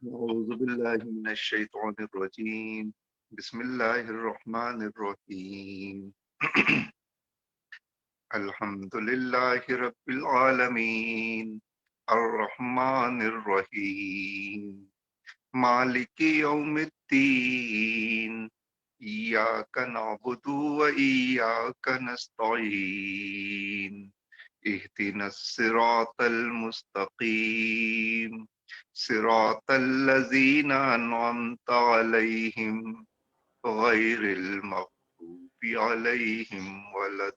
أعوذ بالله من الشيطان الرجيم. بسم الله الرحمن الرحيم. الحمد لله رب العالمين الرحمن الرحيم مالك يوم الدين إياك نعبد وإياك نستعين اهدنا الصراط المستقيم صراط الذين أنعمت عليهم غير المغضوب عليهم ولا الضالين.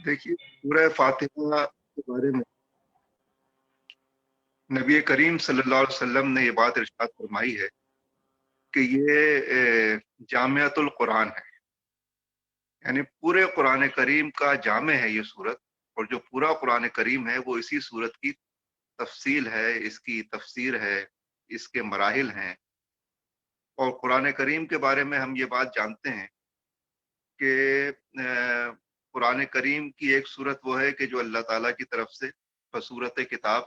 دیکھیے سورہ فاتحہ کے بارے میں نبی کریم صلی اللہ علیہ وسلم نے یہ بات ارشاد فرمائی ہے کہ یہ جامعۃ القرآن ہے، یعنی پورے قرآن کریم کا جامع ہے یہ سورت، اور جو پورا قرآن کریم ہے وہ اسی سورت کی تفصیل ہے، اس کی تفسیر ہے، اس کے مراحل ہیں۔ اور قرآن کریم کے بارے میں ہم یہ بات جانتے ہیں کہ قرآن کریم کی ایک صورت وہ ہے کہ جو اللہ تعالیٰ کی طرف سے بصورت کتاب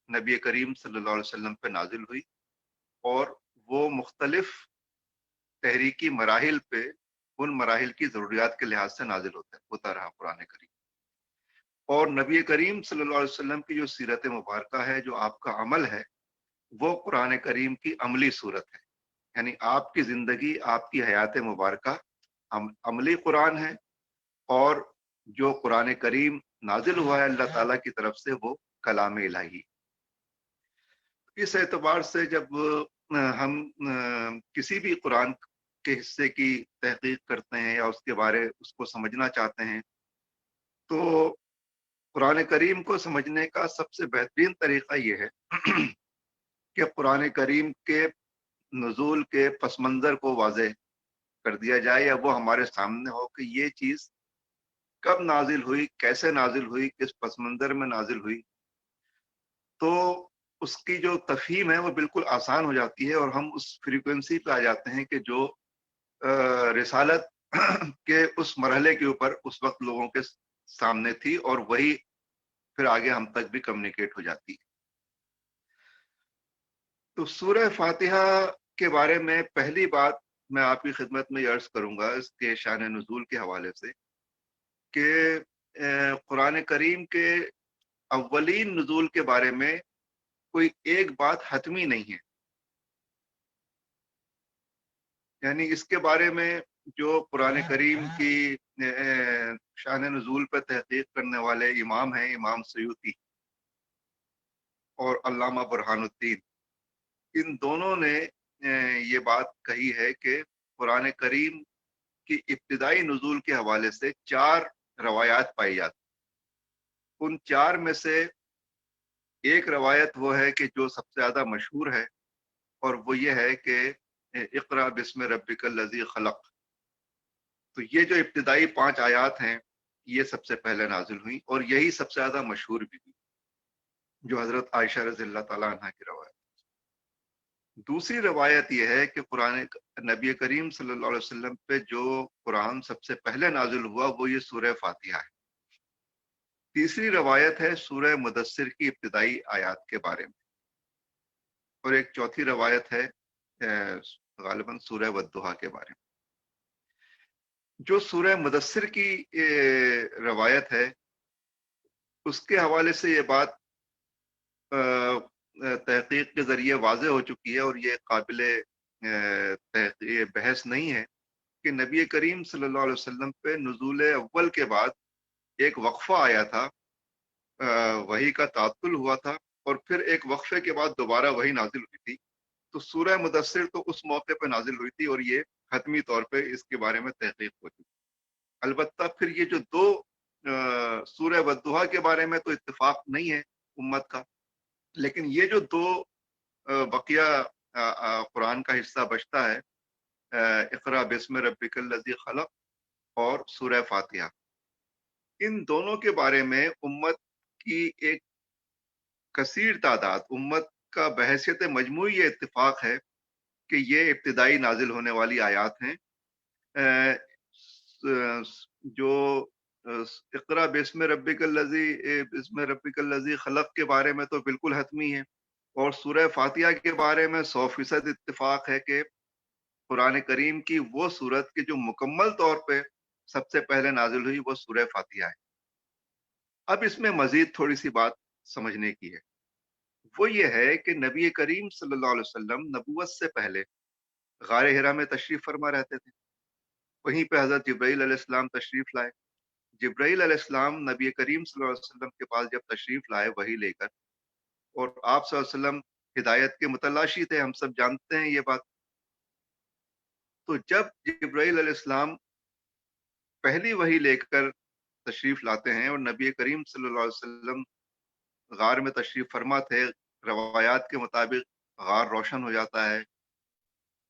نبی کریم صلی اللہ علیہ وسلم پہ نازل ہوئی، اور وہ مختلف تحریکی مراحل پہ ان مراحل کی ضروریات کے لحاظ سے نازل ہوتا رہا قرآن کریم۔ اور نبی کریم صلی اللہ علیہ وسلم کی جو سیرت مبارکہ ہے، جو آپ کا عمل ہے، وہ قرآن کریم کی عملی صورت ہے، یعنی آپ کی زندگی، آپ کی حیات مبارکہ عملی قرآن ہے، اور جو قرآن کریم نازل ہوا ہے اللہ تعالیٰ کی طرف سے وہ کلام الہی۔ اس اعتبار سے جب ہم کسی بھی قرآن کے حصے کی تحقیق کرتے ہیں یا اس کو سمجھنا چاہتے ہیں، تو قرآن کریم کو سمجھنے کا سب سے بہترین طریقہ یہ ہے کہ قرآن کریم کے نزول کے پس منظر کو واضح کر دیا جائے، یا وہ ہمارے سامنے ہو کہ یہ چیز کب نازل ہوئی، کیسے نازل ہوئی، کس پس منظر میں نازل ہوئی، تو اس کی جو تفہیم ہے وہ بالکل آسان ہو جاتی ہے، اور ہم اس فریکوینسی پہ آ جاتے ہیں کہ جو رسالت کے اس مرحلے کے اوپر اس وقت لوگوں کے سامنے تھی، اور وہی پھر آگے ہم تک بھی کمیونیکیٹ ہو جاتی ہے۔ تو سورہ فاتحہ کے بارے میں پہلی بات میں آپ کی خدمت میں یہ عرض کروں گا اس کے شان نزول کے حوالے سے کہ قرآن کریم کے اولین نزول کے بارے میں کوئی ایک بات حتمی نہیں ہے، یعنی اس کے بارے میں جو قرآن کریم کی شان نزول پہ تحقیق کرنے والے امام ہیں، امام سیوطی اور علامہ برہان الدین، ان دونوں نے یہ بات کہی ہے کہ قرآن کریم کی ابتدائی نزول کے حوالے سے 4 روایات پائی جاتی، ان 4 میں سے ایک روایت وہ ہے کہ جو سب سے زیادہ مشہور ہے، اور وہ یہ ہے کہ اقرا بسم ربک الذی خلق۔ تو یہ جو ابتدائی 5 آیات ہیں یہ سب سے پہلے نازل ہوئی، اور یہی سب سے زیادہ مشہور بھی ہوئی، جو حضرت عائشہ رضی اللہ تعالیٰ عنہ کی روایت۔ دوسری روایت یہ ہے کہ نبی کریم صلی اللہ علیہ وسلم پہ جو قرآن سب سے پہلے نازل ہوا وہ یہ سورہ فاتحہ ہے۔ تیسری روایت ہے سورہ مدثر کی ابتدائی آیات کے بارے میں، اور ایک چوتھی روایت ہے غالباً سورہ والضحیٰ کے بارے میں۔ جو سورہ مدثر کی روایت ہے اس کے حوالے سے یہ بات تحقیق کے ذریعے واضح ہو چکی ہے، اور یہ قابل بحث نہیں ہے کہ نبی کریم صلی اللہ علیہ وسلم پہ نزول اول کے بعد ایک وقفہ آیا تھا، وحی کا تعطل ہوا تھا، اور پھر ایک وقفے کے بعد دوبارہ وحی نازل ہوئی تھی۔ تو سورہ مدثر تو اس موقع پہ نازل ہوئی تھی، اور یہ حتمی طور پہ اس کے بارے میں تحقیق ہو چکی۔ البتہ پھر یہ جو 2 سورہ والضحیٰ کے بارے میں تو اتفاق نہیں ہے امت کا، لیکن یہ جو 2 بقیہ قرآن کا حصہ بچتا ہے، اقرا بسم ربک الذی خلق اور سورہ فاتحہ، ان دونوں کے بارے میں امت کی ایک کثیر تعداد، امت کا بحیثیت مجموعی یہ اتفاق ہے کہ یہ ابتدائی نازل ہونے والی آیات ہیں، جو اقرا بسم ربک الذی خلق کے بارے میں تو بالکل حتمی ہے، اور سورہ فاتحہ کے بارے میں 100% اتفاق ہے کہ قرآن کریم کی وہ سورت کی جو مکمل طور پہ سب سے پہلے نازل ہوئی وہ سورہ فاتحہ ہے۔ اب اس میں مزید تھوڑی سی بات سمجھنے کی ہے، وہ یہ ہے کہ نبی کریم صلی اللہ علیہ وسلم نبوت سے پہلے غار حرا میں تشریف فرما رہتے تھے، وہیں پہ حضرت جبرائیل علیہ السلام تشریف لائے۔ جبرائیل علیہ السلام نبی کریم صلی اللہ علیہ وسلم کے پاس جب تشریف لائے وحی لے کر، اور آپ صلی اللہ علیہ وسلم ہدایت کے متلاشی تھے، ہم سب جانتے ہیں یہ بات۔ تو جب جبرائیل علیہ السلام پہلی وحی لے کر تشریف لاتے ہیں اور نبی کریم صلی اللہ علیہ وسلم غار میں تشریف فرما تھے، روایات کے مطابق غار روشن ہو جاتا ہے،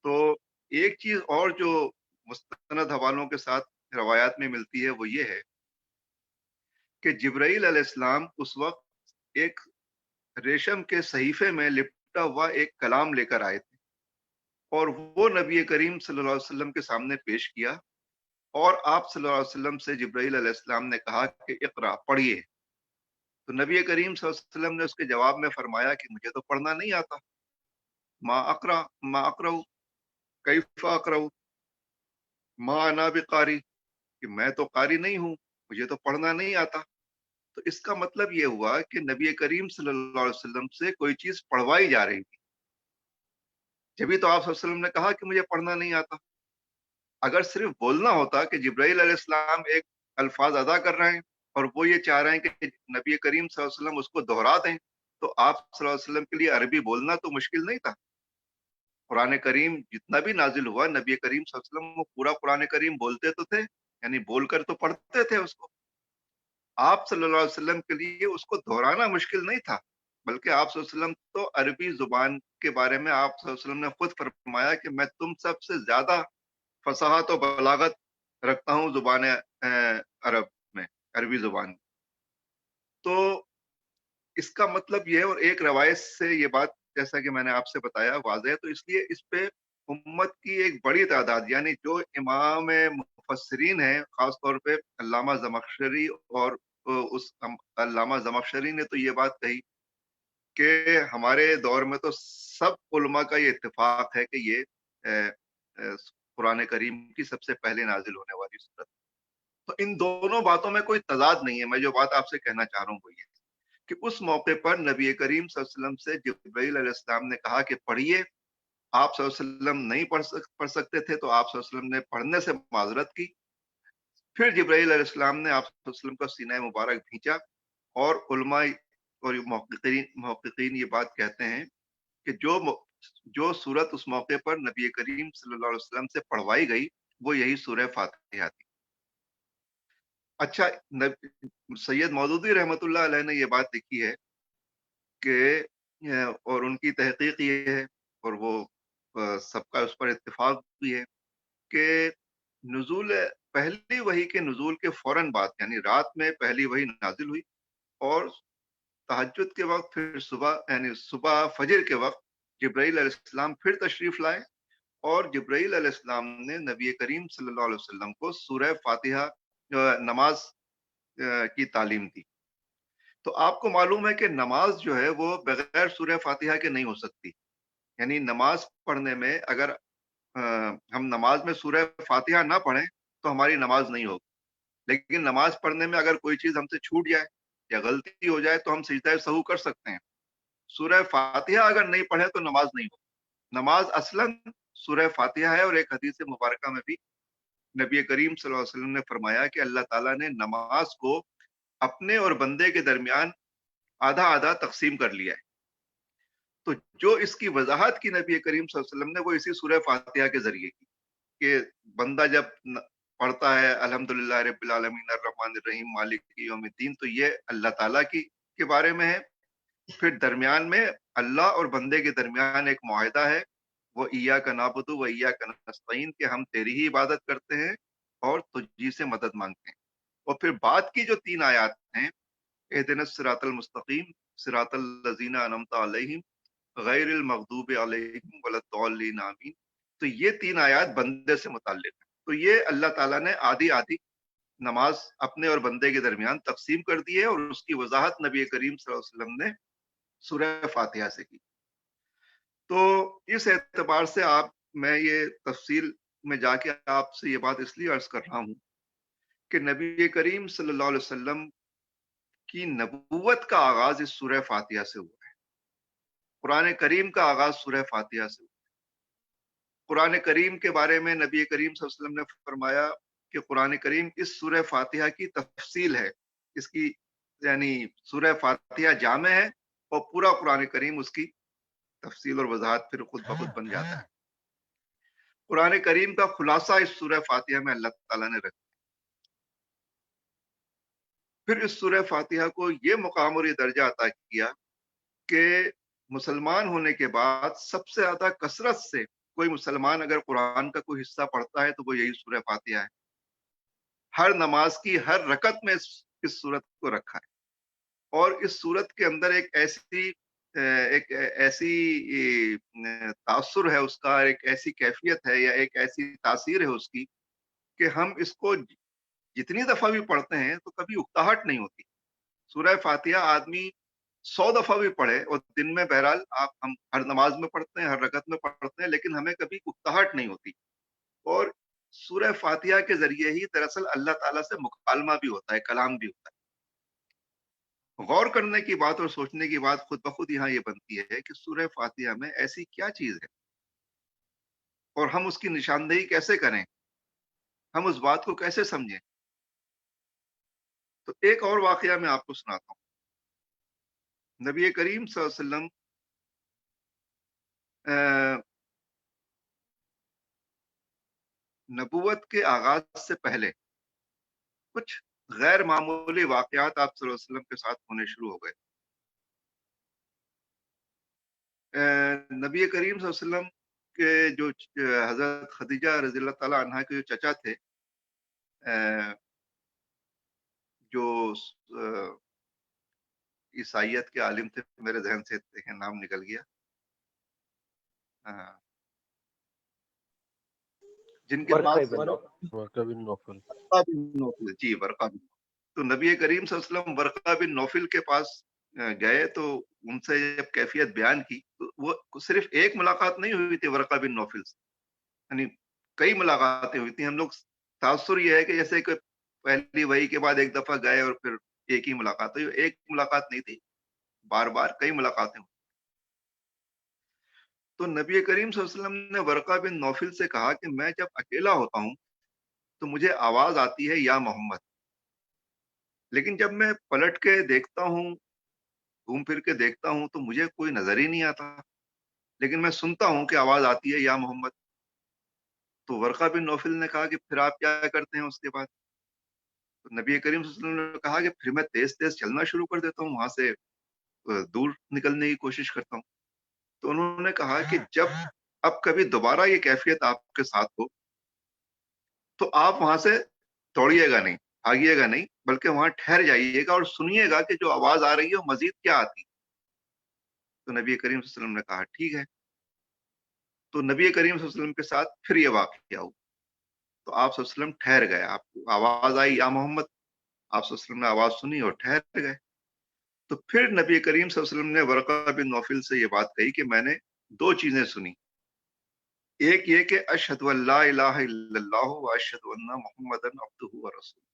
تو ایک چیز اور جو مستند حوالوں کے ساتھ روایات میں ملتی ہے وہ یہ ہے کہ جبرائیل علیہ السلام اس وقت ایک ریشم کے صحیفے میں لپٹا ہوا ایک کلام لے کر آئے تھے، اور وہ نبی کریم صلی اللہ علیہ وسلم کے سامنے پیش کیا، اور آپ صلی اللہ علیہ وسلم سے جبرائیل علیہ السلام نے کہا کہ اقرا، پڑھیے۔ تو نبی کریم صلی اللہ علیہ وسلم نے اس کے جواب میں فرمایا کہ مجھے تو پڑھنا نہیں آتا، ما اقرا کیف اقرا، ما انا بقاری، کہ میں تو قاری نہیں ہوں، مجھے تو پڑھنا نہیں آتا۔ تو اس کا مطلب یہ ہوا کہ نبی کریم صلی اللہ علیہ وسلم سے کوئی چیز پڑھوائی جا رہی تھی، جبھی تو آپ صلی اللہ علیہ وسلم نے کہا کہ مجھے پڑھنا نہیں آتا۔ اگر صرف بولنا ہوتا کہ جبرائیل علیہ السلام ایک الفاظ ادا کر رہے ہیں اور وہ یہ چاہ رہے ہیں کہ نبی کریم صلی اللہ علیہ وسلم اس کو دہرا دیں، تو آپ صلی اللہ علیہ وسلم کے لیے عربی بولنا تو مشکل نہیں تھا۔ قرآن کریم جتنا بھی نازل ہوا، نبی کریم صلی اللہ علیہ وسلم وہ پورا قرآن کریم بولتے تو تھے، یعنی بول کر تو پڑھتے تھے اس کو۔ آپ صلی اللہ علیہ وسلم کے لیے اس کو دہرانا مشکل نہیں تھا، بلکہ آپ صلی اللہ علیہ وسلم تو عربی زبان کے بارے میں آپ صلی اللہ علیہ وسلم نے خود فرمایا کہ میں تم سب سے زیادہ فصاحت و بلاغت رکھتا ہوں زبان عرب میں، عربی زبان۔ تو اس کا مطلب یہ ہے، اور ایک روایت سے یہ بات جیسا کہ میں نے آپ سے بتایا واضح ہے، تو اس لیے اس پہ امت کی ایک بڑی تعداد، یعنی جو امام مفسرین ہیں، خاص طور پہ علامہ زمخشری، اور اس علامہ زمخشری نے تو یہ بات کہی کہ ہمارے دور میں تو سب علماء کا یہ اتفاق ہے کہ یہ قرآن کریم کی سب سے پہلے نازل ہونے والی صورت۔ تو ان دونوں باتوں میں کوئی تضاد نہیں ہے۔ میں جو بات آپ سے کہنا چاہ رہا ہوں وہ یہ کہ اس موقع پر نبی کریم صلی اللہ علیہ وسلم سے جبرائیل علیہ السلام نے کہا کہ پڑھیے۔ آپ صلی اللہ علیہ وسلم نہیں پڑھ سکتے تھے، تو آپ صلی اللہ علیہ وسلم نے پڑھنے سے معذرت کی۔ پھر جبرائیل علیہ السلام نے آپ صلی اللہ علیہ وسلم کا سینہ مبارک بھینچا، اور علماء اور محققین یہ بات کہتے ہیں کہ جو سورت اس موقع پر نبی کریم صلی اللہ علیہ وسلم سے پڑھوائی گئی وہ یہی سورہ فاتحہ تھی۔ اچھا، سید مودودی رحمۃ اللہ علیہ نے یہ بات لکھی ہے کہ اور ان کی تحقیق یہ ہے، اور وہ سب کا اس پر اتفاق بھی ہے کہ نزول پہلی وحی کے نزول کے فوراً بعد، یعنی رات میں پہلی وحی نازل ہوئی، اور تہجد کے وقت، پھر صبح یعنی صبح فجر کے وقت جبرائیل علیہ السلام پھر تشریف لائے، اور جبرائیل علیہ السلام نے نبی کریم صلی اللہ علیہ وسلم کو سورہ فاتحہ نماز کی تعلیم دی۔ تو آپ کو معلوم ہے کہ نماز جو ہے وہ بغیر سورہ فاتحہ کے نہیں ہو سکتی، یعنی نماز پڑھنے میں اگر ہم نماز میں سورہ فاتحہ نہ پڑھیں تو ہماری نماز نہیں ہوگی، لیکن نماز پڑھنے میں اگر کوئی چیز ہم سے چھوٹ جائے یا غلطی ہو جائے تو ہم سجدہ سہو کر سکتے ہیں۔ سورہ فاتحہ اگر نہیں پڑھے تو نماز نہیں ہوگی۔ نماز اصلاً سورہ فاتحہ ہے، اور ایک حدیث مبارکہ میں بھی نبی کریم صلی اللہ علیہ وسلم نے فرمایا کہ اللہ تعالیٰ نے نماز کو اپنے اور بندے کے درمیان آدھا آدھا تقسیم کر لیا ہے۔ تو جو اس کی وضاحت کی نبی کریم صلی اللہ علیہ وسلم نے وہ اسی سورہ فاتحہ کے ذریعے کی، کہ بندہ جب پڑھتا ہے الحمدللہ رب العالمین الرحمن الرحیم مالک یوم الدین، تو یہ اللہ تعالیٰ کے بارے میں ہے۔ پھر درمیان میں اللہ اور بندے کے درمیان ایک معاہدہ ہے، وہ ایاک نعبد و ایاک نستعین، کہ ہم تیری ہی عبادت کرتے ہیں اور تجھی سے مدد مانگتے ہیں۔ اور پھر بعد کی جو 3 آیات ہیں، اہدنا الصراط المستقیم صراط الذین انعمت علیہم غیر المغضوب علیہم ولا الضالین آمین، تو یہ 3 آیات بندے سے متعلق ہیں۔ تو یہ اللہ تعالیٰ نے آدھی آدھی نماز اپنے اور بندے کے درمیان تقسیم کر دی ہے، اور اس کی وضاحت نبی کریم صلی اللہ علیہ وسلم نے سورہ فاتحہ سے کی۔ تو اس اعتبار سے میں یہ تفصیل میں جا کے آپ سے یہ بات اس لیے عرض کر رہا ہوں کہ نبی کریم صلی اللہ علیہ وسلم کی نبوت کا آغاز اس سورہ فاتحہ سے ہوا ہے۔ قرآن کریم کا آغاز سورہ فاتحہ سے ہوا۔ قرآن کریم کے بارے میں نبی کریم صلی اللہ علیہ وسلم نے فرمایا کہ قرآن کریم اس سورہ فاتحہ کی تفصیل ہے، اس کی یعنی سورہ فاتحہ جامع ہے، اور پورا قرآن کریم اس کی تفصیل اور وضاحت پھر خود بخود بن جاتا ہے۔ قرآن کریم کا خلاصہ اس سورہ فاتحہ میں اللہ تعالیٰ نے رکھا۔ پھر اس سورہ فاتحہ کو یہ مقام اور یہ درجہ عطا کیا کہ مسلمان ہونے کے بعد سب سے زیادہ کثرت سے کوئی مسلمان اگر قرآن کا کوئی حصہ پڑھتا ہے تو وہ یہی سورہ فاتحہ ہے۔ ہر نماز کی ہر رکعت میں اس سورت کو رکھا ہے، اور اس سورت کے اندر ایک ایسی تاثر ہے اس کا، ایک ایسی کیفیت ہے یا ایک ایسی تاثیر ہے اس کی کہ ہم اس کو جتنی دفعہ بھی پڑھتے ہیں تو کبھی اکتاہٹ نہیں ہوتی۔ سورہ فاتحہ آدمی 100 دفعہ بھی پڑھے، اور دن میں بہرحال ہم ہر نماز میں پڑھتے ہیں، ہر رکعت میں پڑھتے ہیں، لیکن ہمیں کبھی اکتاہٹ نہیں ہوتی۔ اور سورہ فاتحہ کے ذریعے ہی دراصل اللہ تعالیٰ سے مکالمہ بھی ہوتا ہے، کلام بھی ہوتا ہے۔ غور کرنے کی بات اور سوچنے کی بات خود بخود یہاں یہ بنتی ہے کہ سورہ فاتحہ میں ایسی کیا چیز ہے، اور ہم اس کی نشاندہی کیسے کریں، ہم اس بات کو کیسے سمجھیں۔ تو ایک اور واقعہ میں آپ کو سناتا ہوں۔ نبی کریم صلی اللہ علیہ وسلم نبوت کے آغاز سے پہلے کچھ غیر معمولی واقعات آپ صلی اللہ علیہ وسلم کے ساتھ ہونے شروع ہو گئے۔ نبی کریم صلی اللہ علیہ وسلم کے جو حضرت خدیجہ رضی اللہ تعالیٰ عنہا کے جو چچا تھے، جو عیسائیت کے عالم تھے، میرے ذہن سے نام نکل گیا، جن کے پاس ورقہ بن نوفل، جی ورقہ بن، تو نبی کریم صلی اللہ علیہ وسلم ورقہ بن نوفل کے پاس گئے، تو ان سے جب کیفیت بیان کی تو وہ صرف ایک ملاقات نہیں ہوئی تھی ورقہ بن نوفل سے، یعنی کئی ملاقاتیں ہوئی تھیں۔ ہم لوگ تاثر یہ ہے کہ جیسے کہ پہلی وحی کے بعد ایک دفعہ گئے اور پھر ایک ہی ملاقات ہوئی، ایک ملاقات نہیں تھی، بار بار کئی ملاقاتیں ہوئی۔ تو نبی کریم صلی اللہ علیہ وسلم نے ورقہ بن نوفل سے کہا کہ میں جب اکیلا ہوتا ہوں تو مجھے آواز آتی ہے یا محمد، لیکن جب میں پلٹ کے دیکھتا ہوں، گھوم پھر کے دیکھتا ہوں تو مجھے کوئی نظر ہی نہیں آتا، لیکن میں سنتا ہوں کہ آواز آتی ہے یا محمد۔ تو ورقہ بن نوفل نے کہا کہ پھر آپ کیا کرتے ہیں اس کے بعد؟ تو نبی کریم صلی اللہ علیہ وسلم نے کہا کہ پھر میں تیز تیز چلنا شروع کر دیتا ہوں، وہاں سے دور نکلنے کی کوشش کرتا ہوں۔ تو انہوں نے کہا کہ جب اب کبھی دوبارہ یہ کیفیت آپ کے ساتھ ہو تو آپ وہاں سے دوڑیے گا نہیں، بھاگیے گا نہیں، بلکہ وہاں ٹھہر جائیے گا اور سنیے گا کہ جو آواز آ رہی ہے وہ مزید کیا آتی۔ تو نبی کریم صلی اللہ علیہ وسلم نے کہا ٹھیک ہے۔ تو نبی کریم صلی اللہ علیہ وسلم کے ساتھ پھر یہ واقعہ ہوا، تو آپ صلی اللہ علیہ وسلم ٹھہر گئے، آپ کو آواز آئی یا محمد، آپ صلی اللہ علیہ وسلم نے آواز سنی اور ٹھہر گئے۔ تو پھر نبی کریم صلی اللہ علیہ وسلم نے ورقہ بن نوفل سے یہ بات کہی کہ میں نے دو چیزیں سنی، ایک یہ کہ اشہد ان لا الہ الا اللہ و اشہد ان محمدا عبدہ و رسولہ،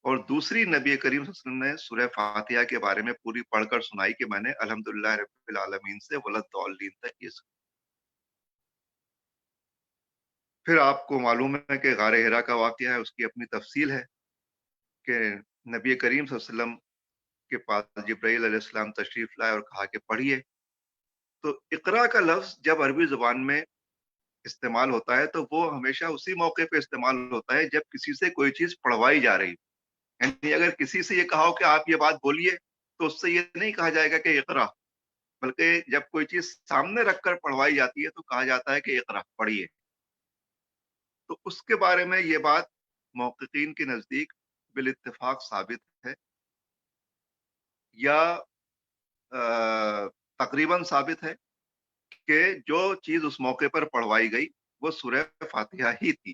اور دوسری نبی کریم صلی اللہ علیہ وسلم نے سورہ فاتحہ کے بارے میں پوری پڑھ کر سنائی کہ میں نے الحمدللہ رب العالمین سے وللضالین تک یہ سنا۔ پھر آپ کو معلوم ہے کہ غار حرا کا واقعہ ہے، اس کی اپنی تفصیل ہے کہ نبی کریم صلی اللہ علیہ وسلم کے پاس جبرائیل علیہ السلام تشریف لائے اور کہا کہ پڑھیے۔ تو اقرا کا لفظ جب عربی زبان میں استعمال ہوتا ہے تو وہ ہمیشہ اسی موقع پہ استعمال ہوتا ہے جب کسی سے کوئی چیز پڑھوائی جا رہی، یعنی اگر کسی سے یہ کہا ہو کہ آپ یہ بات بولیے تو اس سے یہ نہیں کہا جائے گا کہ اقرا، بلکہ جب کوئی چیز سامنے رکھ کر پڑھوائی جاتی ہے تو کہا جاتا ہے کہ اقرا، پڑھیے۔ تو اس کے بارے میں یہ بات محققین کے نزدیک بالاتفاق ثابت ہے، یا تقریباً ثابت ہے کہ جو چیز اس موقع پر پڑھوائی گئی وہ سورہ فاتحہ ہی تھی۔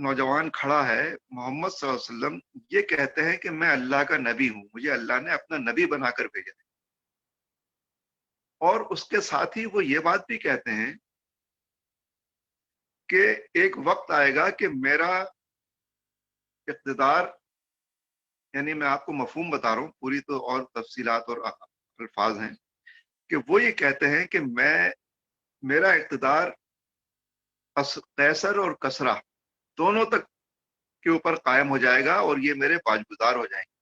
نوجوان کھڑا ہے، محمد صلی اللہ علیہ وسلم یہ کہتے ہیں کہ میں اللہ کا نبی ہوں، مجھے اللہ نے اپنا نبی بنا کر بھیجا ہے، اور اس کے ساتھ ہی وہ یہ بات بھی کہتے ہیں کہ ایک وقت آئے گا کہ میرا اقتدار، یعنی میں آپ کو مفہوم بتا رہا ہوں، پوری تو اور تفصیلات اور الفاظ ہیں، کہ وہ یہ کہتے ہیں کہ میرا اقتدار قیصر اور کسرا دونوں تک کے اوپر قائم ہو جائے گا، اور یہ میرے باجگزار ہو جائیں گے،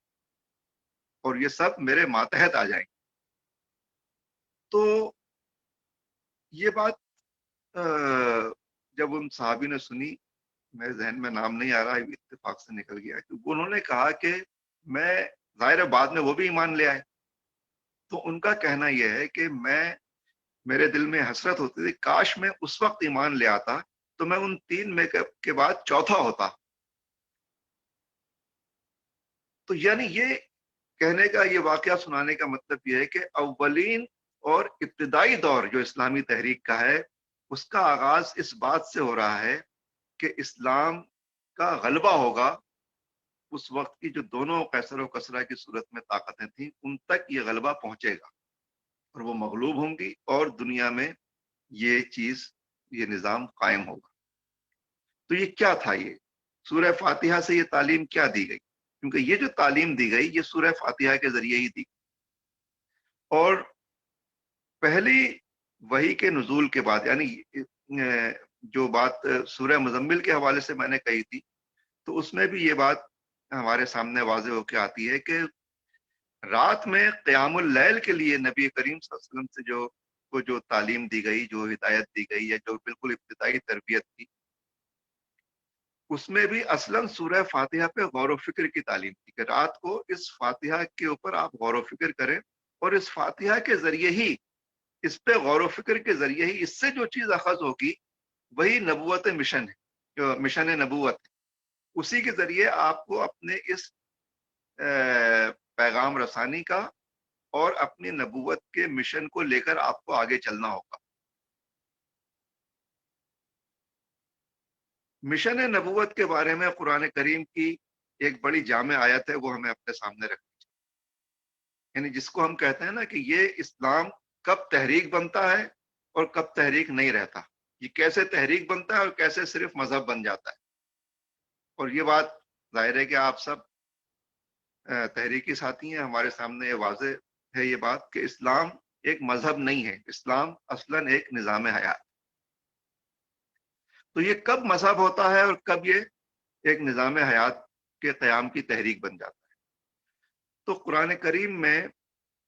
اور یہ سب میرے ماتحت آ جائیں گے۔ تو یہ بات جب ان صحابی نے سنی، میرے ذہن میں نام نہیں آ رہا، اتفاق سے نکل گیا، کیونکہ انہوں نے کہا کہ میں، ظاہر بعد میں وہ بھی ایمان لے آئے، تو ان کا کہنا یہ ہے کہ میرے دل میں حسرت ہوتی تھی، کاش میں اس وقت ایمان لے آتا تو میں ان 3 میں کے بعد چوتھا ہوتا۔ تو یعنی یہ کہنے کا، یہ واقعہ سنانے کا مطلب یہ ہے کہ اولین اور ابتدائی دور جو اسلامی تحریک کا ہے، اس کا آغاز اس بات سے ہو رہا ہے کہ اسلام کا غلبہ ہوگا۔ اس وقت کی جو دونوں قیصر و کسریٰ کی صورت میں طاقتیں تھیں، ان تک یہ غلبہ پہنچے گا، اور وہ مغلوب ہوں گی، اور دنیا میں یہ چیز، یہ نظام قائم ہوگا۔ تو یہ کیا تھا؟ یہ سورہ فاتحہ سے یہ تعلیم کیا دی گئی؟ کیونکہ یہ جو تعلیم دی گئی یہ سورہ فاتحہ کے ذریعے ہی دی گئی، اور پہلی وحی کے نزول کے بعد، یعنی جو بات سورہ مزمل کے حوالے سے میں نے کہی تھی، تو اس میں بھی یہ بات ہمارے سامنے واضح ہو کے آتی ہے کہ رات میں قیام اللیل کے لیے نبی کریم صلی اللہ علیہ وسلم سے جو تعلیم دی گئی، جو ہدایت دی گئی، یا جو بالکل ابتدائی تربیت تھی، اس میں بھی اصلاً سورہ فاتحہ پہ غور و فکر کی تعلیم تھی کہ رات کو اس فاتحہ کے اوپر آپ غور و فکر کریں، اور اس فاتحہ کے ذریعے ہی، اس پہ غور و فکر کے ذریعے ہی، اس سے جو چیز اخذ ہوگی وہی نبوت مشن ہے، جو مشن نبوت ہے، اسی کے ذریعے آپ کو اپنے اس پیغام رسانی کا اور اپنی نبوت کے مشن کو لے کر آپ کو آگے چلنا ہوگا۔ مشن نبوت کے بارے میں قرآن کریم کی ایک بڑی جامع آیت ہے، وہ ہمیں اپنے سامنے رکھنی چاہیے، یعنی جس کو ہم کہتے ہیں نا کہ یہ اسلام کب تحریک بنتا ہے اور کب تحریک نہیں رہتا، یہ کیسے تحریک بنتا ہے اور کیسے صرف مذہب بن جاتا ہے۔ اور یہ بات ظاہر ہے کہ آپ سب تحریکی ساتھی ہیں، ہمارے سامنے یہ واضح ہے یہ بات کہ اسلام ایک مذہب نہیں ہے، اسلام اصلاً ایک نظام حیات۔ تو یہ کب مذہب ہوتا ہے اور کب یہ ایک نظام حیات کے قیام کی تحریک بن جاتا ہے؟ تو قرآن کریم میں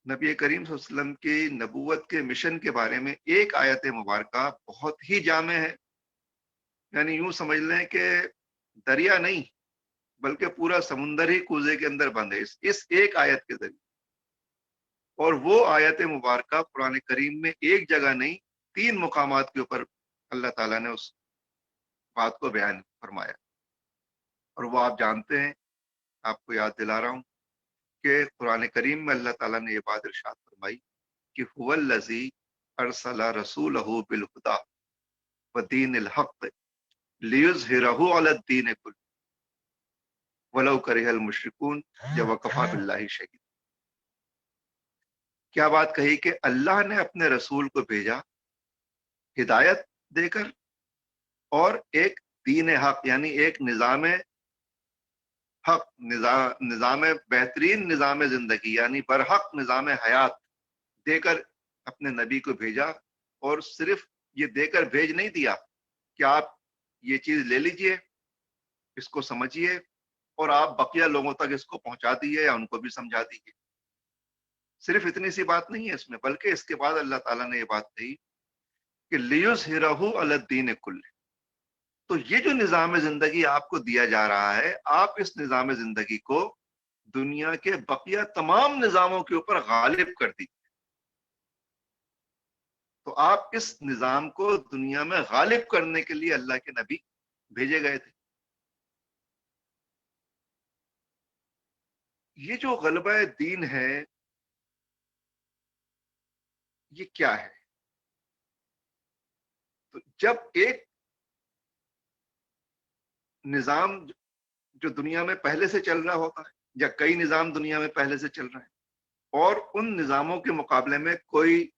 نبی کریم صلی اللہ علیہ وسلم کی نبوت کے مشن کے بارے میں ایک آیت مبارکہ بہت ہی جامع ہے، یعنی یوں سمجھ لیں کہ دریا نہیں بلکہ پورا سمندر ہی کوزے کے اندر بند ہے اس ایک آیت کے ذریعے۔ اور وہ آیت مبارکہ قرآن کریم میں ایک جگہ نہیں، 3 مقامات کے اوپر اللہ تعالیٰ نے اس بات کو بیان فرمایا، اور وہ آپ جانتے ہیں، آپ کو یاد دلا رہا ہوں کہ قرآن کریم میں اللہ تعالیٰ نے یہ بات ارشاد فرمائی کہ هو الذی ارسل رسولہ بالہدی ودین الحق لیظہرہ علی الدین کلہ ولو کرہ المشرکون وکفی باللہ شہید۔ کیا بات کہی کہ اللہ نے اپنے رسول کو بھیجا ہدایت دے کر، اور ایک دین حق، یعنی ایک نظام حق، نظام بہترین نظام زندگی، یعنی برحق نظام حیات دے کر اپنے نبی کو بھیجا۔ اور صرف یہ دے کر بھیج نہیں دیا کہ آپ یہ چیز لے لیجئے، اس کو سمجھیے، اور آپ بقیہ لوگوں تک اس کو پہنچا دیجیے یا ان کو بھی سمجھا دیجیے۔ صرف اتنی سی بات نہیں ہے اس میں، بلکہ اس کے بعد اللہ تعالیٰ نے یہ بات کہی کہ لیظہرہ علی الدین کلہ۔ تو یہ جو نظام زندگی آپ کو دیا جا رہا ہے، آپ اس نظام زندگی کو دنیا کے بقیہ تمام نظاموں کے اوپر غالب کر دی۔ تو آپ اس نظام کو دنیا میں غالب کرنے کے لیے اللہ کے نبی بھیجے گئے تھے۔ یہ جو غلبہ دین ہے، یہ کیا ہے؟ تو جب ایک نظام جو دنیا میں پہلے سے چل رہا ہوتا ہے یا کئی نظام دنیا میں پہلے سے چل رہے ہیں اور ان نظاموں کے مقابلے میں کوئی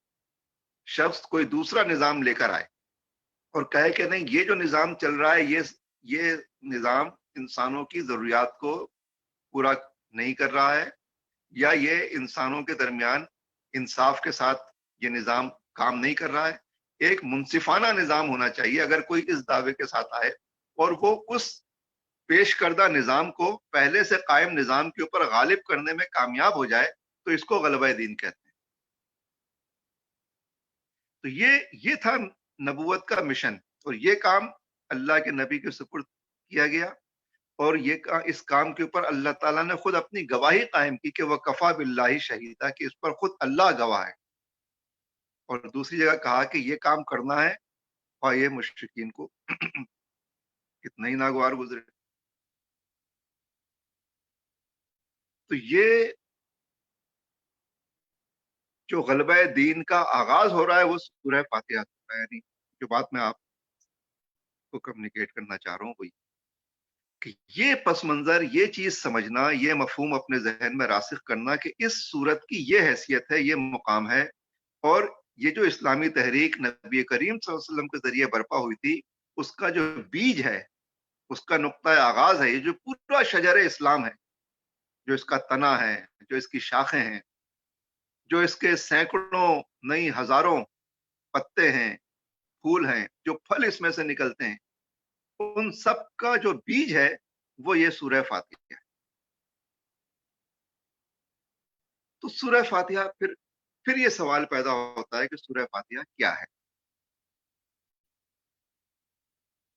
شخص کوئی دوسرا نظام لے کر آئے اور کہے کہ نہیں یہ جو نظام چل رہا ہے یہ نظام انسانوں کی ضروریات کو پورا نہیں کر رہا ہے یا یہ انسانوں کے درمیان انصاف کے ساتھ یہ نظام کام نہیں کر رہا ہے. ایک منصفانہ نظام ہونا چاہیے. اگر کوئی اس دعوے کے ساتھ آئے اور وہ اس پیش کردہ نظام کو پہلے سے قائم نظام کے اوپر غالب کرنے میں کامیاب ہو جائے تو اس کو غلبہ دین کہتے ہیں. تو یہ تھا نبوت کا مشن اور یہ کام اللہ کے نبی کے سپرد کیا گیا اور اس کام کے اوپر اللہ تعالیٰ نے خود اپنی گواہی قائم کی کہ وہ کفا باللہ شہیدہ کہ اس پر خود اللہ گواہ ہے. اور دوسری جگہ کہا کہ یہ کام کرنا ہے اور یہ مشرکین کو کتنا ہی ناگوار گزرے. تو یہ جو غلبہ دین کا آغاز ہو رہا ہے وہ سورہ فاتحہ سے. یعنی جو بات میں آپ کو کمیونیکیٹ کرنا چاہ رہا ہوں وہی کہ یہ پس منظر یہ چیز سمجھنا یہ مفہوم اپنے ذہن میں راسخ کرنا کہ اس صورت کی یہ حیثیت ہے یہ مقام ہے اور یہ جو اسلامی تحریک نبی کریم صلی اللہ علیہ وسلم کے ذریعے برپا ہوئی تھی اس کا جو بیج ہے اس کا نقطہ آغاز ہے یہ جو پورا شجر اسلام ہے جو اس کا تنا ہے جو اس کی شاخیں ہیں جو اس کے سینکڑوں نہیں ہزاروں پتے ہیں پھول ہیں جو پھل اس میں سے نکلتے ہیں ان سب کا جو بیج ہے وہ یہ سورہ فاتحہ ہے. تو سورہ فاتحہ پھر یہ سوال پیدا ہوتا ہے کہ سورہ فاتحہ کیا ہے.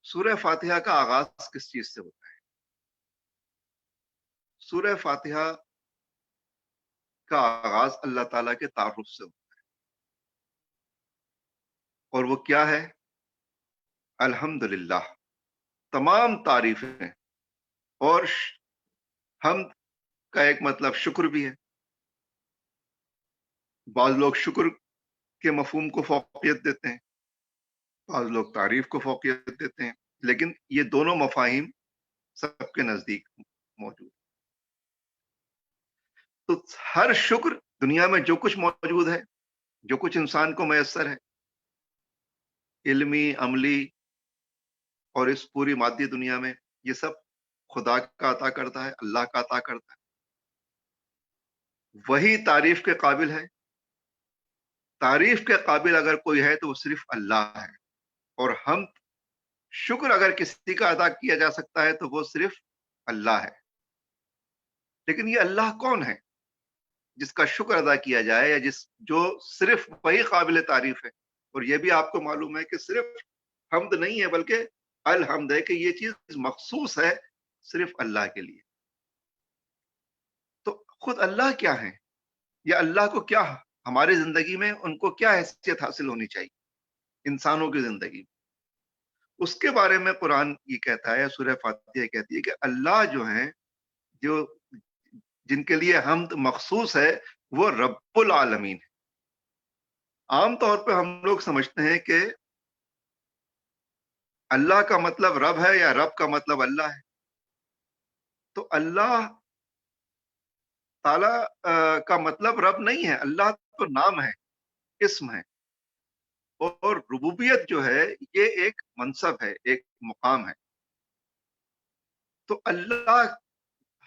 سورہ فاتحہ کا آغاز کس چیز سے ہوتا ہے؟ سورہ فاتحہ کا آغاز اللہ تعالیٰ کے تعارف سے ہوتا ہے اور وہ کیا ہے؟ الحمدللہ. تمام تعریفیں اور حمد کا ایک مطلب شکر بھی ہے. بعض لوگ شکر کے مفہوم کو فوقیت دیتے ہیں بعض لوگ تعریف کو فوقیت دیتے ہیں لیکن یہ دونوں مفاہیم سب کے نزدیک موجود. تو ہر شکر دنیا میں جو کچھ موجود ہے جو کچھ انسان کو میسر ہے علمی عملی اور اس پوری مادی دنیا میں یہ سب خدا کا عطا کرتا ہے اللہ کا عطا کرتا ہے. وہی تعریف کے قابل ہے. تعریف کے قابل اگر کوئی ہے تو وہ صرف اللہ ہے اور حمد شکر اگر کسی کا ادا کیا جا سکتا ہے تو وہ صرف اللہ ہے. لیکن یہ اللہ کون ہے جس کا شکر ادا کیا جائے یا جو صرف وہی قابل تعریف ہے؟ اور یہ بھی آپ کو معلوم ہے کہ صرف حمد نہیں ہے بلکہ الحمد ہے کہ یہ چیز مخصوص ہے صرف اللہ کے لیے. تو خود اللہ کیا ہے یا اللہ کو کیا ہماری زندگی میں ان کو کیا حیثیت حاصل ہونی چاہیے انسانوں کی زندگی میں اس کے بارے میں قرآن یہ کہتا ہے سورہ فاتحہ کہتی ہے کہ اللہ جو ہیں جو جن کے لیے حمد مخصوص ہے وہ رب العالمین ہے. عام طور پہ ہم لوگ سمجھتے ہیں کہ اللہ کا مطلب رب ہے یا رب کا مطلب اللہ ہے. تو اللہ تعالی کا مطلب رب نہیں ہے. اللہ تو نام ہے اسم ہے اور ربوبیت جو ہے یہ ایک منصب ہے ایک مقام ہے. تو اللہ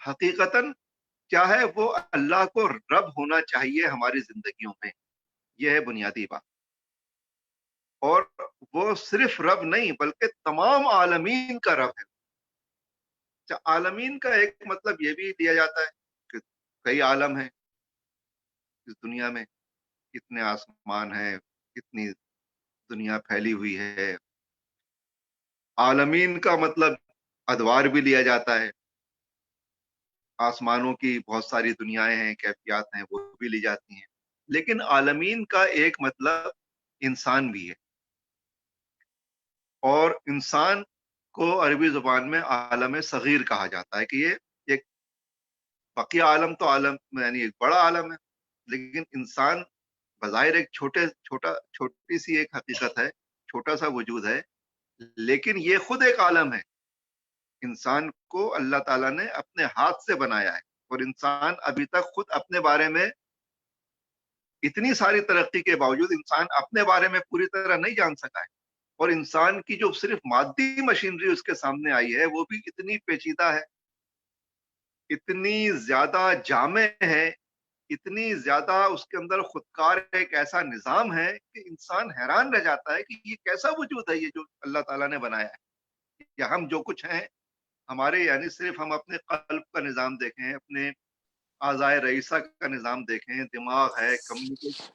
حقیقتاً کیا ہے وہ اللہ کو رب ہونا چاہیے ہماری زندگیوں میں. یہ ہے بنیادی بات. اور وہ صرف رب نہیں بلکہ تمام عالمین کا رب ہے. عالمین کا ایک مطلب یہ بھی دیا جاتا ہے کہ کئی عالم ہیں اس دنیا میں کتنے آسمان ہیں کتنی دنیا پھیلی ہوئی ہے. عالمین کا مطلب ادوار بھی لیا جاتا ہے. آسمانوں کی بہت ساری دنیایں ہیں کیفیات ہیں وہ بھی لی جاتی ہیں. لیکن عالمین کا ایک مطلب انسان بھی ہے اور انسان کو عربی زبان میں عالم صغیر کہا جاتا ہے کہ یہ ایک بقیہ عالم تو عالم یعنی ایک بڑا عالم ہے لیکن انسان بظاہر ایک چھوٹی سی ایک حقیقت ہے چھوٹا سا وجود ہے لیکن یہ خود ایک عالم ہے انسان کو اللہ تعالیٰ نے اپنے ہاتھ سے بنایا ہے، اور انسان ابھی تک خود اپنے بارے میں، اتنی ساری ترقی کے باوجود انسان اپنے بارے میں پوری طرح نہیں جان سکا ہے، اور انسان کی جو صرف مادی مشینری اس کے سامنے آئی ہے وہ بھی اتنی پیچیدہ ہے، اتنی زیادہ جامع ہے، اتنی زیادہ اس کے اندر خودکار ایک ایسا نظام ہے کہ انسان حیران رہ جاتا ہے کہ یہ کیسا وجود ہے یہ جو اللہ تعالیٰ نے بنایا ہے، یا ہم جو کچھ ہیں ہمارے، یعنی صرف ہم اپنے قلب کا نظام دیکھیں، اپنے اعضائے رئیسہ کا نظام دیکھیں، دماغ ہے، کمیونیکیشن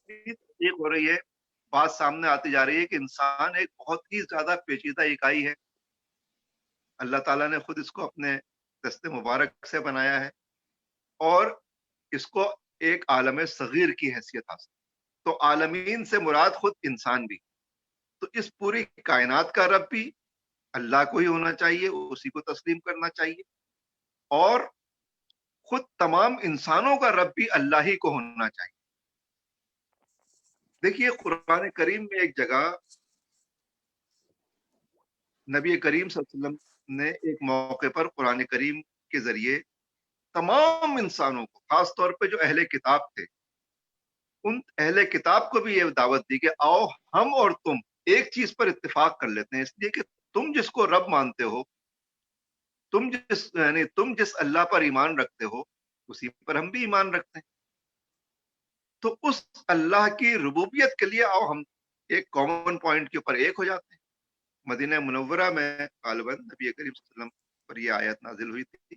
ٹھیک ہو رہی ہے، بات سامنے آتی جا رہی ہے کہ انسان ایک بہت ہی زیادہ پیچیدہ اکائی ہے۔ اللہ تعالیٰ نے خود اس کو اپنے دست مبارک سے بنایا ہے، اور اس کو ایک عالم صغیر کی حیثیت حاصل، تو عالمین سے مراد خود انسان بھی، تو اس پوری کائنات کا رب بھی اللہ کو ہی ہونا چاہیے، اسی کو تسلیم کرنا چاہیے، اور خود تمام انسانوں کا رب بھی اللہ ہی کو ہونا چاہیے۔ دیکھیے قرآن کریم میں ایک جگہ نبی کریم صلی اللہ علیہ وسلم نے ایک موقع پر قرآن کریم کے ذریعے تمام انسانوں کو، خاص طور پہ جو اہل کتاب تھے، ان اہل کتاب کو بھی یہ دعوت دی کہ آؤ ہم اور تم ایک چیز پر اتفاق کر لیتے ہیں، اس لیے کہ تم جس کو رب مانتے ہو، تم جس اللہ پر ایمان رکھتے ہو، اسی پر ہم بھی ایمان رکھتے ہیں، تو اس اللہ کی ربوبیت کے لیے آؤ ہم ایک کامن پوائنٹ کے اوپر ایک ہو جاتے ہیں۔ مدینہ منورہ میں غالباً نبی کریم صلی اللہ علیہ وسلم پر یہ آیت نازل ہوئی تھی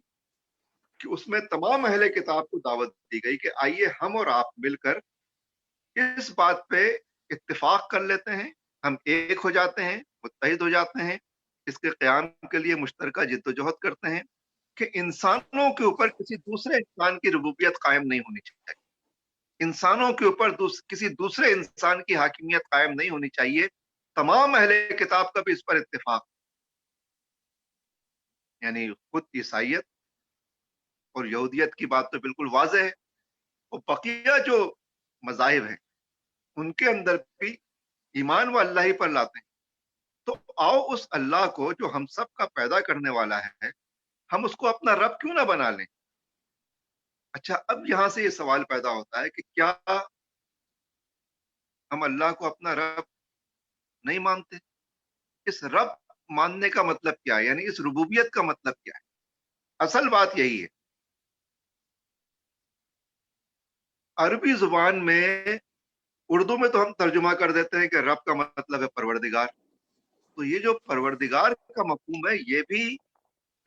کہ اس میں تمام اہل کتاب کو دعوت دی گئی کہ آئیے ہم اور آپ مل کر اس بات پہ اتفاق کر لیتے ہیں، ہم ایک ہو جاتے ہیں، متحد ہو جاتے ہیں، اس کے قیام کے لیے مشترکہ جدوجہد کرتے ہیں کہ انسانوں کے اوپر کسی دوسرے انسان کی ربوبیت قائم نہیں ہونی چاہیے، انسانوں کے اوپر کسی دوسرے انسان کی حاکمیت قائم نہیں ہونی چاہیے۔ تمام اہل کتاب کا بھی اس پر اتفاق، یعنی خود عیسائیت اور یہودیت کی بات تو بالکل واضح ہے، اور بقیہ جو مذاہب ہیں ان کے اندر بھی ایمان و اللہ ہی پر لاتے ہیں، تو آؤ اس اللہ کو جو ہم سب کا پیدا کرنے والا ہے، ہم اس کو اپنا رب کیوں نہ بنا لیں۔ اچھا، اب یہاں سے یہ سوال پیدا ہوتا ہے کہ کیا ہم اللہ کو اپنا رب نہیں مانتے؟ اس رب ماننے کا مطلب کیا ہے، یعنی اس ربوبیت کا مطلب کیا ہے؟ اصل بات یہی ہے، عربی زبان میں، اردو میں تو ہم ترجمہ کر دیتے ہیں کہ رب کا مطلب ہے پروردگار، تو یہ جو پروردگار کا مفہوم ہے یہ بھی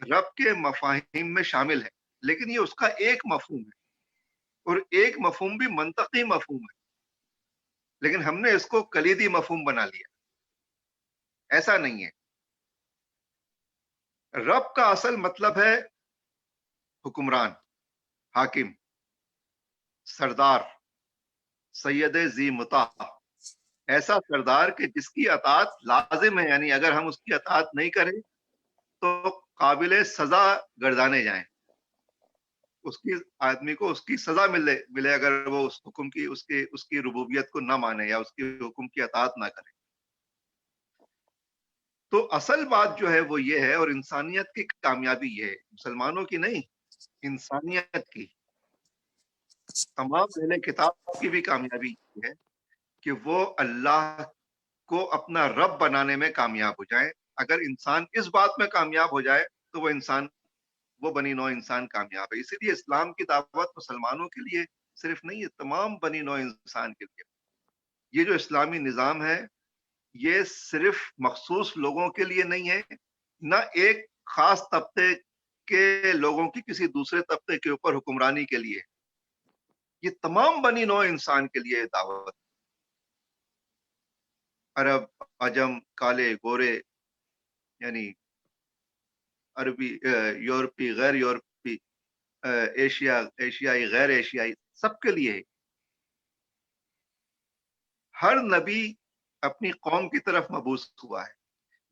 رب کے مفاہیم میں شامل ہے، لیکن یہ اس کا ایک مفہوم ہے، اور ایک مفہوم بھی منطقی مفہوم ہے، لیکن ہم نے اس کو کلیدی مفہوم بنا لیا۔ ایسا نہیں ہے، رب کا اصل مطلب ہے حکمران، حاکم، سردار، سید ذی مطاع، ایسا سردار کہ جس کی اطاعت لازم ہے، یعنی اگر ہم اس کی اطاعت نہیں کریں تو قابل سزا گردانے جائیں، اس کی آدمی کو اس کی سزا ملے اگر وہ اس حکم کی، اس کی ربوبیت کو نہ مانے یا اس کی حکم کی اطاعت نہ کرے۔ تو اصل بات جو ہے وہ یہ ہے، اور انسانیت کی کامیابی یہ ہے، مسلمانوں کی نہیں، انسانیت کی، تمام اہل کتاب کی بھی کامیابی یہ ہے کہ وہ اللہ کو اپنا رب بنانے میں کامیاب ہو جائیں۔ اگر انسان اس بات میں کامیاب ہو جائے تو وہ بنی نوع انسان کامیاب ہے۔ اسی لیے اسلام کی دعوت مسلمانوں کے لیے صرف نہیں ہے، تمام بنی نوع انسان کے لیے۔ یہ جو اسلامی نظام ہے یہ صرف مخصوص لوگوں کے لیے نہیں ہے، نہ ایک خاص طبقے کے لوگوں کی کسی دوسرے طبقے کے اوپر حکمرانی کے لیے، یہ تمام بنی نوع انسان کے لیے دعوت، عرب، عجم، کالے، گورے، یعنی عربی، یورپی، غیر یورپی، ایشیائی، غیر ایشیائی، سب کے لیے۔ ہر نبی اپنی قوم کی طرف مبعوث ہوا ہے،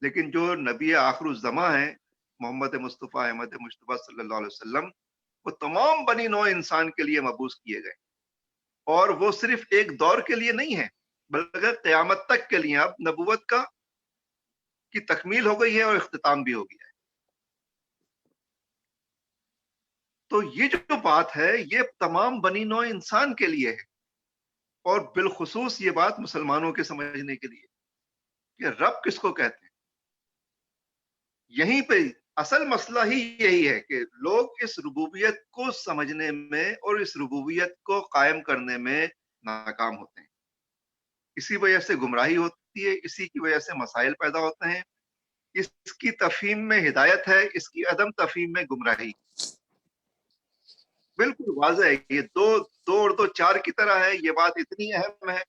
لیکن جو نبی آخر الزماں ہیں محمد مصطفیٰ احمد مجتبیٰ صلی اللہ علیہ وسلم، وہ تمام بنی نوع انسان کے لیے مبعوث کیے گئے، اور وہ صرف ایک دور کے لیے نہیں ہے بلکہ قیامت تک کے لیے۔ اب نبوت کی تکمیل ہو گئی ہے اور اختتام بھی ہو گیا ہے۔ تو یہ جو بات ہے یہ تمام بنی نوع انسان کے لیے ہے، اور بالخصوص یہ بات مسلمانوں کے سمجھنے کے لیے کہ رب کس کو کہتے ہیں۔ یہیں پہ اصل مسئلہ ہی یہی ہے کہ لوگ اس ربوبیت کو سمجھنے میں اور اس ربوبیت کو قائم کرنے میں ناکام ہوتے ہیں، اسی وجہ سے گمراہی ہوتی ہے، اسی کی وجہ سے مسائل پیدا ہوتے ہیں۔ اس کی تفہیم میں ہدایت ہے، اس کی عدم تفہیم میں گمراہی۔ بالکل واضح ہے، یہ دو دو اور دو چار کی طرح ہے، یہ بات اتنی اہم ہے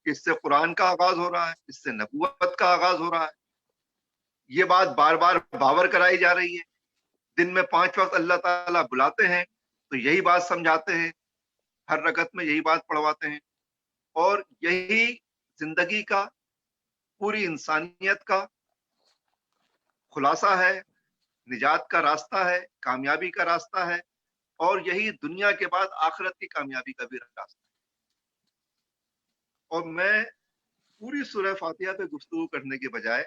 کہ اس سے قرآن کا آغاز ہو رہا ہے، اس سے نبوت کا آغاز ہو رہا ہے، یہ بات بار بار باور کرائی جا رہی ہے۔ دن میں 5 وقت اللہ تعالیٰ بلاتے ہیں تو یہی بات سمجھاتے ہیں، ہر رکعت میں یہی بات پڑھواتے ہیں، اور یہی زندگی کا، پوری انسانیت کا خلاصہ ہے، نجات کا راستہ ہے، کامیابی کا راستہ ہے، اور یہی دنیا کے بعد آخرت کی کامیابی کا بھی راستہ ہے۔ اور میں پوری سورہ فاتحہ پہ گفتگو کرنے کے بجائے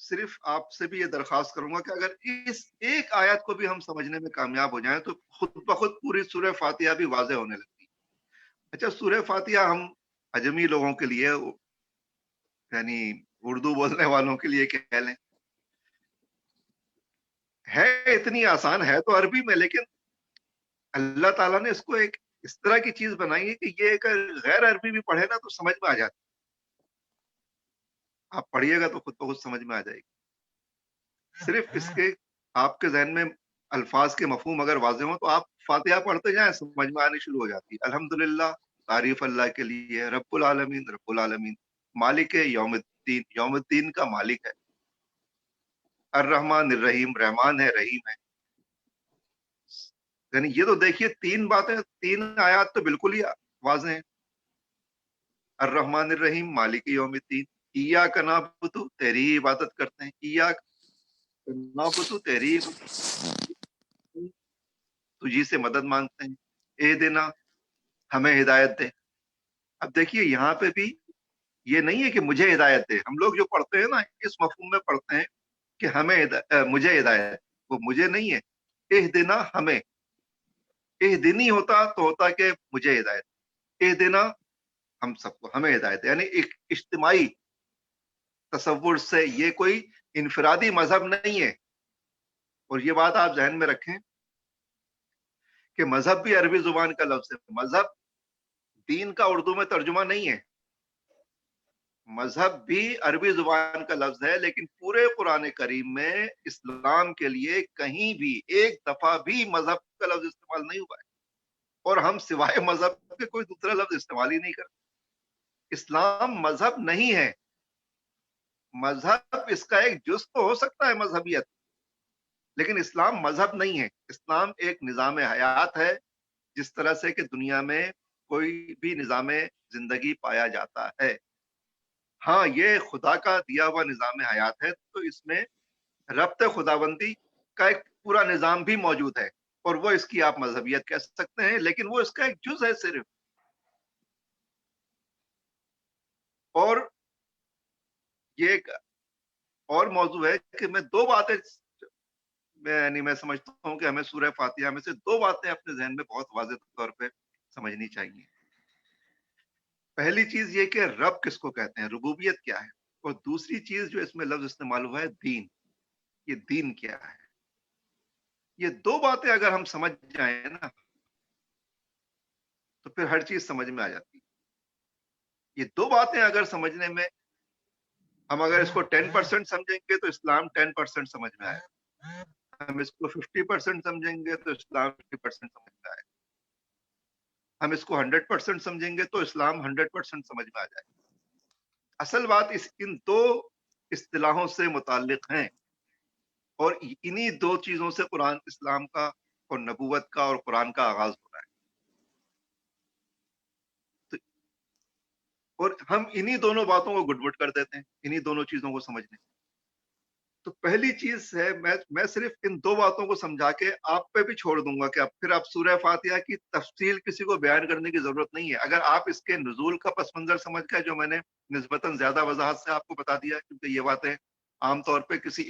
صرف آپ سے بھی یہ درخواست کروں گا کہ اگر اس ایک آیت کو بھی ہم سمجھنے میں کامیاب ہو جائیں تو خود بخود پوری سورہ فاتحہ بھی واضح ہونے لگتی ہے۔ اچھا، سورہ فاتحہ ہم اجمی لوگوں کے لیے، یعنی اردو بولنے والوں کے لیے کہہ لیں، ہے اتنی آسان ہے تو عربی میں، لیکن اللہ تعالیٰ نے اس کو ایک اس طرح کی چیز بنائی ہے کہ یہ اگر غیر عربی بھی پڑھے نا تو سمجھ میں آ جاتی، آپ پڑھیے گا تو خود بخود سمجھ میں آ جائے گی۔ صرف اس کے آپ کے ذہن میں الفاظ کے مفہوم اگر واضح ہوں تو آپ فاتحہ پڑھتے جائیں، سمجھ میں آنی شروع ہو جاتی ہے۔ الحمدللہ، تعریف اللہ کے لیے، رب العالمین، رب العالمین، مالک یوم الدین، یوم الدین کا مالک ہے، الرحمن الرحیم، رحمان ہے، رحیم ہے۔ یعنی یہ تو دیکھیے تین باتیں، تین آیات تو بالکل ہی واضح ہیں۔ الرحمن الرحیم، مالک یوم الدین، ایاک نعبد، تیری ہی عبادت کرتے ہیں، ایاک نعبد، تیری تجھی سے مدد مانگتے ہیں، اے دینا، ہمیں ہدایت دے۔ اب دیکھیے یہاں پہ بھی یہ نہیں ہے کہ مجھے ہدایت دے، ہم لوگ جو پڑھتے ہیں نا اس مفہوم میں پڑھتے ہیں کہ ہمیں مجھے ہدایت، وہ مجھے نہیں ہے، اے دینا ہمیں، اے دینی ہوتا تو ہوتا کہ مجھے ہدایت، اے دینا ہم سب کو، ہمیں ہدایت، یعنی ایک اجتماعی تصور سے، یہ کوئی انفرادی مذہب نہیں ہے۔ اور یہ بات آپ ذہن میں رکھیں کہ مذہب بھی عربی زبان کا لفظ ہے، مذہب دین کا اردو میں ترجمہ نہیں ہے، مذہب بھی عربی زبان کا لفظ ہے، لیکن پورے قرآن کریم میں اسلام کے لیے کہیں بھی ایک دفعہ بھی مذہب کا لفظ استعمال نہیں ہوا ہے، اور ہم سوائے مذہب کے کوئی دوسرا لفظ استعمال ہی نہیں کرتے۔ اسلام مذہب نہیں ہے، مذہب اس کا ایک جز تو ہو سکتا ہے مذہبیت، لیکن اسلام مذہب نہیں ہے۔ اسلام ایک نظام حیات ہے، جس طرح سے کہ دنیا میں کوئی بھی نظام زندگی پایا جاتا ہے۔ ہاں، یہ خدا کا دیا ہوا نظام حیات ہے تو اس میں ربط خداوندی کا ایک پورا نظام بھی موجود ہے، اور وہ اس کی آپ مذہبیت کہہ سکتے ہیں، لیکن وہ اس کا ایک جز ہے صرف۔ اور یہ ایک اور موضوع ہے کہ میں دو باتیں، یعنی میں سمجھتا ہوں کہ ہمیں سورہ فاتحہ میں سے دو باتیں اپنے ذہن میں بہت واضح طور پہ سمجھنی چاہیے۔ پہلی چیز یہ کہ رب کس کو کہتے ہیں، ربوبیت کیا ہے، اور دوسری چیز جو اس میں لفظ استعمال ہوا ہے دین، یہ دین کیا ہے۔ یہ دو باتیں اگر ہم سمجھ جائیں نا تو پھر ہر چیز سمجھ میں آ جاتی ہے۔ یہ دو باتیں اگر سمجھنے میں ہم اگر اس کو 10% سمجھیں گے تو اسلام 10% سمجھ میں آئے، ہم اس کو 50% سمجھیں گے تو اسلام 50% سمجھ میں آئے، ہم اس کو 100% سمجھیں گے تو اسلام 100% سمجھ میں آ جائے۔ اصل بات ان دو اصطلاحوں سے متعلق ہیں، اور انہی دو چیزوں سے قرآن اسلام کا اور نبوت کا اور قرآن کا آغاز ہو رہا ہے۔ تو اور ہم انہی دونوں باتوں کو گڑبڑ کر دیتے ہیں، انہی دونوں چیزوں کو سمجھنے۔ تو پہلی چیز ہے، میں صرف ان دو باتوں کو سمجھا کے آپ پہ بھی چھوڑ دوں گا کہ اب پھر آپ سورہ فاتحہ کی تفصیل کسی کو بیان کرنے کی ضرورت نہیں ہے، اگر آپ اس کے نزول کا پس منظر سمجھ گئے، جو میں نے نسبتاً زیادہ وضاحت سے آپ کو بتا دیا، کیونکہ یہ باتیں عام طور پہ کسی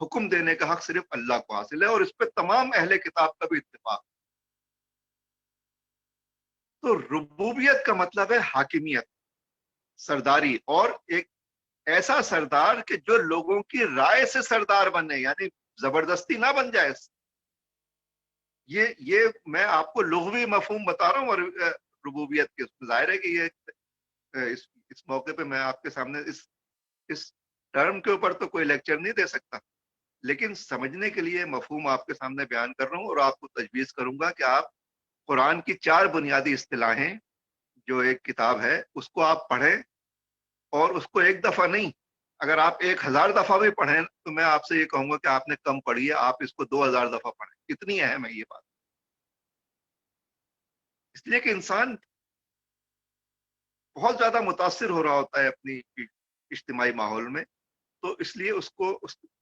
حکم دینے کا حق صرف اللہ کو حاصل ہے، اور اس پہ تمام اہل کتاب کا بھی اتفاق۔ تو ربوبیت کا مطلب ہے حاکمیت، سرداری، اور ایک ایسا سردار کہ جو لوگوں کی رائے سے سردار بنے، یعنی زبردستی نہ بن جائے۔ یہ میں آپ کو لغوی مفہوم بتا رہا ہوں، اور ربوبیت کے ظاہر ہے کہ یہ اس موقع پہ میں آپ کے سامنے اس ٹرم کے اوپر تو کوئی لیکچر نہیں دے سکتا، لیکن سمجھنے کے لیے مفہوم آپ کے سامنے بیان کر رہا ہوں، اور آپ کو تجویز کروں گا کہ آپ قرآن کی 4 بنیادی اصطلاحیں جو ایک کتاب ہے اس کو آپ پڑھیں، اور اس کو ایک دفعہ نہیں، اگر آپ 1000 دفعہ بھی پڑھیں تو میں آپ سے یہ کہوں گا کہ آپ نے کم پڑھی ہے، آپ اس کو 2000 دفعہ پڑھیں، اتنی اہم ہے یہ بات۔ اس لیے کہ انسان بہت زیادہ متاثر ہو رہا ہوتا ہے اپنی اجتماعی ماحول میں، تو اس لیے اس کو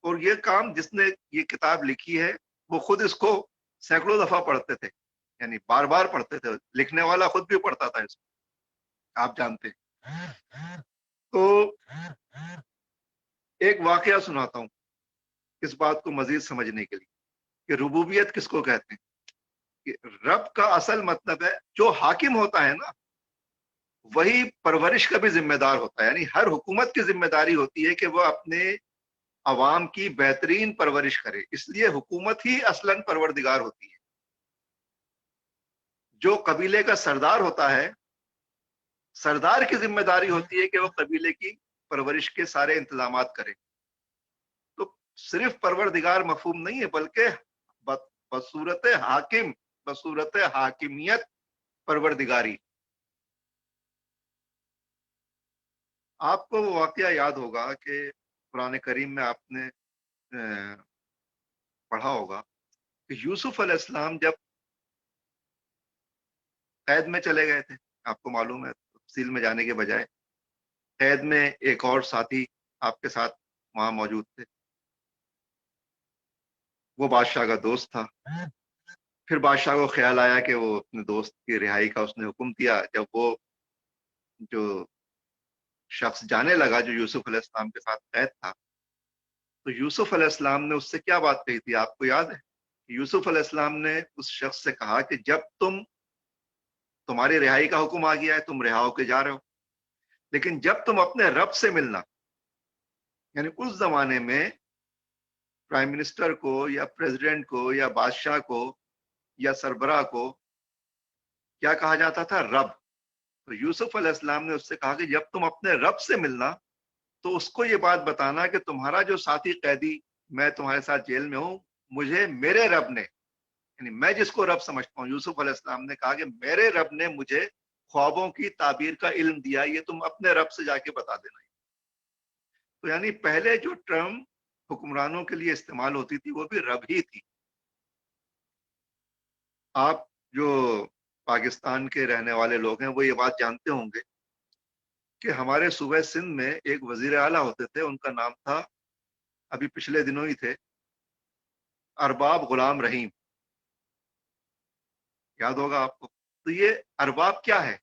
اور یہ کام جس نے یہ کتاب لکھی ہے وہ خود اس کو سینکڑوں دفعہ پڑھتے تھے، یعنی بار بار پڑھتے تھے، لکھنے والا خود بھی پڑھتا تھا اس کو، آپ جانتے ہیں۔ تو ایک واقعہ سناتا ہوں اس بات کو مزید سمجھنے کے لیے کہ ربوبیت کس کو کہتے ہیں۔ کہ رب کا اصل مطلب ہے جو حاکم ہوتا ہے نا، وہی پرورش کا بھی ذمہ دار ہوتا ہے، یعنی ہر حکومت کی ذمہ داری ہوتی ہے کہ وہ اپنے عوام کی بہترین پرورش کرے، اس لیے حکومت ہی اصلاً پروردگار ہوتی ہے۔ جو قبیلے کا سردار ہوتا ہے، سردار کی ذمہ داری ہوتی ہے کہ وہ قبیلے کی پرورش کے سارے انتظامات کرے۔ تو صرف پروردگار مفہوم نہیں ہے، بلکہ بصورت حاکم، بصورت حاکمیت پروردگاری۔ آپ کو وہ واقعہ یاد ہوگا کہ قرآن کریم میں آپ نے پڑھا ہوگا کہ یوسف علیہ السلام جب قید میں چلے گئے تھے، آپ کو معلوم ہے، تفصیل میں جانے کے بجائے، قید میں ایک اور ساتھی آپ کے ساتھ وہاں موجود تھے، وہ بادشاہ کا دوست تھا۔ پھر بادشاہ کو خیال آیا کہ وہ اپنے دوست کی رہائی کا اس نے حکم دیا۔ جب وہ جو شخص جانے لگا جو یوسف علیہ السلام کے ساتھ قید تھا، تو یوسف علیہ السلام نے اس سے کیا بات کہی تھی، آپ کو یاد ہے؟ یوسف علیہ السلام نے اس شخص سے کہا کہ جب تمہاری رہائی کا حکم آ گیا ہے، تم رہا ہو کے جا رہے ہو، لیکن جب تم اپنے رب سے ملنا، یعنی اس زمانے میں پرائم منسٹر کو یا پریزیڈنٹ کو یا بادشاہ کو یا سربراہ کو کیا کہا جاتا تھا؟ رب۔ تو یوسف علیہ السلام نے اس سے کہا کہ جب تم اپنے رب سے ملنا تو اس کو یہ بات بتانا کہ تمہارا جو ساتھی قیدی، میں تمہارے ساتھ جیل میں ہوں، مجھے میرے رب نے، یعنی میں جس کو رب سمجھتا ہوں، یوسف علیہ السلام نے کہا کہ میرے رب نے مجھے خوابوں کی تعبیر کا علم دیا، یہ تم اپنے رب سے جا کے بتا دینا۔ تو یعنی پہلے جو ٹرم حکمرانوں کے لیے استعمال ہوتی تھی وہ بھی رب ہی تھی۔ آپ جو پاکستان کے رہنے والے لوگ ہیں وہ یہ بات جانتے ہوں گے کہ ہمارے صوبہ سندھ میں ایک وزیر اعلیٰ ہوتے تھے، ان کا نام تھا، ابھی پچھلے دنوں ہی تھے، ارباب غلام رحیم، یاد ہوگا آپ کو۔ تو یہ ارباب کیا ہے؟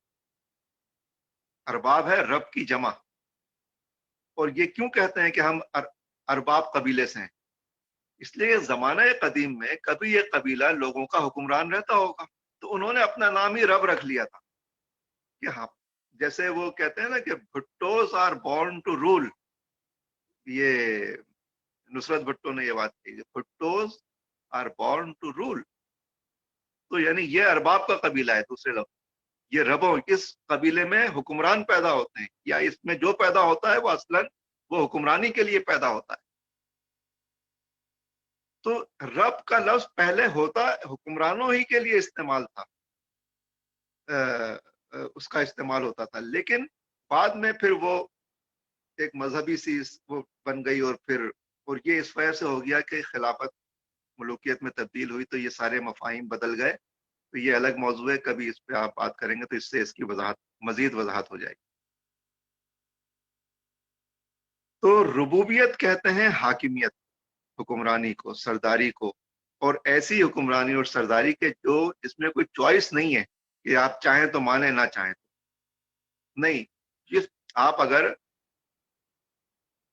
ارباب ہے رب کی جمع۔ اور یہ کیوں کہتے ہیں کہ ہم ارباب قبیلے سے ہیں؟ اس لیے زمانہ قدیم میں کبھی یہ قبیلہ لوگوں کا حکمران رہتا ہوگا، تو انہوں نے اپنا نام ہی رب رکھ لیا تھا کہ ہاں، جیسے وہ کہتے ہیں نا کہ بھٹوز آر بورن ٹو رول، یہ نصرت بھٹو نے یہ بات کہی، بھٹوز آر بورن ٹو رول۔ تو یعنی یہ ارباب کا قبیلہ ہے، دوسرے لفظ یہ ربوں، اس قبیلے میں حکمران پیدا ہوتے ہیں، یا اس میں جو پیدا ہوتا ہے وہ اصلاً وہ حکمرانی کے لیے پیدا ہوتا ہے۔ تو رب کا لفظ پہلے ہوتا حکمرانوں ہی کے لیے استعمال تھا، اس کا استعمال ہوتا تھا، لیکن بعد میں پھر وہ ایک مذہبی سی وہ بن گئی، اور یہ اس وجہ سے ہو گیا کہ خلافت ملوکیت میں تبدیل ہوئی، تو یہ سارے مفاہیم بدل گئے۔ تو یہ الگ موضوع ہے، کبھی اس پہ آپ بات کریں گے تو اس سے اس کی مزید وضاحت ہو جائے گی۔ تو ربوبیت کہتے ہیں حاکمیت، حکمرانی کو، سرداری کو، اور ایسی حکمرانی اور سرداری کے جس میں کوئی چوائس نہیں ہے کہ آپ چاہیں تو مانیں، نہ چاہیں تو نہیں۔ آپ اگر